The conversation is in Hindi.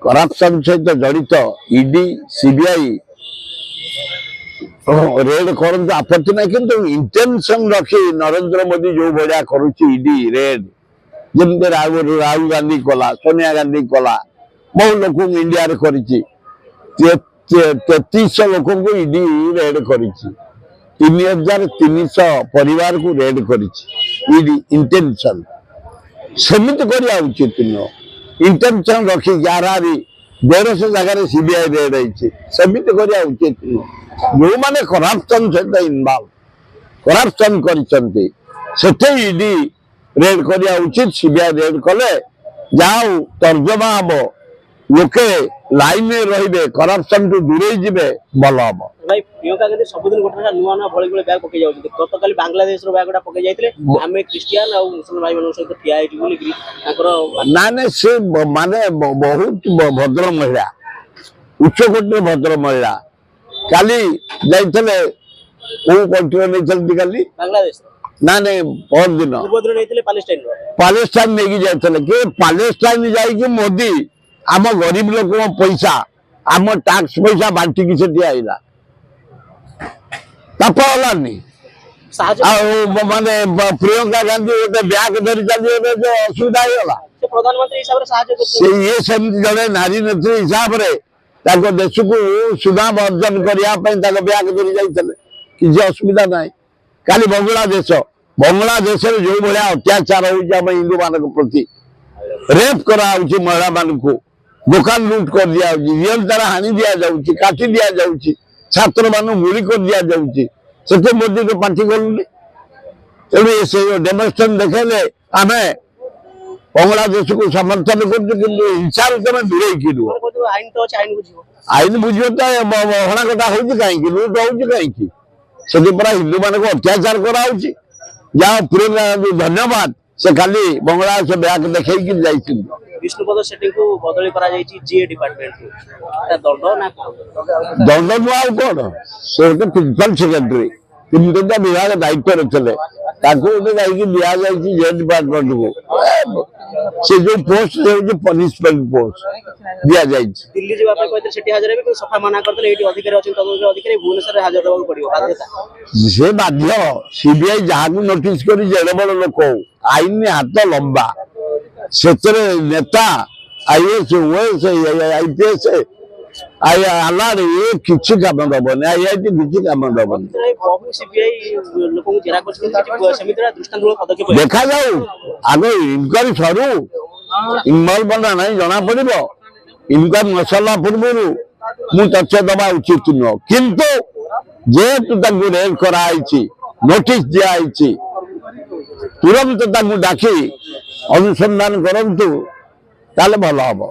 करप्शन सहित जड़ित ईडी सीबीआई रेड करते आपत्ति ना कि इंटेंशन रखी नरेंद्र मोदी जो भाया करुच्ची रेड जमी राहुल गांधी कला सोनिया गांधी कला बहु लोक इंडिया कर 3300 लोक ईडी रेड कर 3300 परिवार को रेड कर इंटेंशन सेमित करवा उचित नुह इंटेंशन रखी 1100 जगह सीबीआई रेड होमित करवा उचित नुह जो मैंने करप्शन सहित इनवल्व करप्शन करते ईडी रेड करवा उचित सीबीआई रेड कले जाओ तर्जमा हम लोके लाइन रे करप्शन टू दूरे जीवे भल हम भाई प्रियंका गांधी सबुदिन गोटे नुआ नुआ भली भली बैग पकई जाउछथि गतकाली बांग्लादेश रो बैगटा पकई जाइतले हमें क्रिश्चियन और मुसलमान भाई मन सहित ठिया हेठी बोली ताकर ना ना से माने बहुत भद्र महिला उच्चकोटी भद्र महिला काली जाइतले ओ कंट्री नै चलती काली बांग्लादेश ना नहीं बहुत दिन पूर्वदिन नैतिले पालेस्टाइन नहीं जाइतले के पालेस्टाइन जाई कि मोदी आम गरीब लोक पैसा आम टैक्स पैसा बांटी की से आईला ताप हलानी माने प्रियंका गांधी गोटे ब्याग धरी चलिए जो असुविधा होगा प्रधानमंत्री हिसाब से ये सेमती जड़े नारी नेत्री हिसाब से देश को सुनाम अर्जन करने ब्याग धरी जाते किसी असुविधा ना काली बांग्लादेश जो भाया अत्याचार होम हिंदू मान प्रति रेप करा महिला मान को दुकान लुट कर दिया रियल तार हानि दि जाऊँगी काटी दि जाऊँगी छात्र मान गुली कर दि जाऊँगी से मोदी को पार्टी करूनी तेणु से डेमोन्स्ट्रेशन देखेले आम बांग्लादेश को समर्थन कर हिंसार तुम दूरे आईन बुझ तो हणा कटा हो कहीं लुट हो कहीं से हिंदू मान को अत्याचार कराऊँगी जहाँ प्रियंका धन्यवाद से खाली बांग्लादेश बैग देखी जाइए विष्णुपद सेठी को बदली करा जाइए जीए डिपार्टमेंट दंड ना दंड नुआ कौन से प्रिंसिपल सेक्रेटरी 3 विभाग दायित्व थे जे डिपार्टमेंट को से जो पोस्ट पनिशमेंट पोस्ट दि जाए दिल्ली जावाई हाजर हे सफा मना करते अधिकारी अच्छे तदंत अधिकारी भुवनेश्वर हाजर देवा पड़ो से बाध्य सीबीआई जहाँ को नोटिस कर जेड़े बड़ लोक आईन हाथ लंबा से नेता आईएएस ओएस आईपीएस आलार ये किसी काम दबन आईआईटी किसी काम दबन देखा जाऊ आग इनक्वारी सरू इनवल्वमेंट ना जना पड़ो इनक्वारी न सरला पूर्व मु तथ्य दबा उचित नुह किंतु जेहेतु रेड कराई नोटिस दिखाई तुरंत डाकी अनुसंधान करंतु ताले भल हम।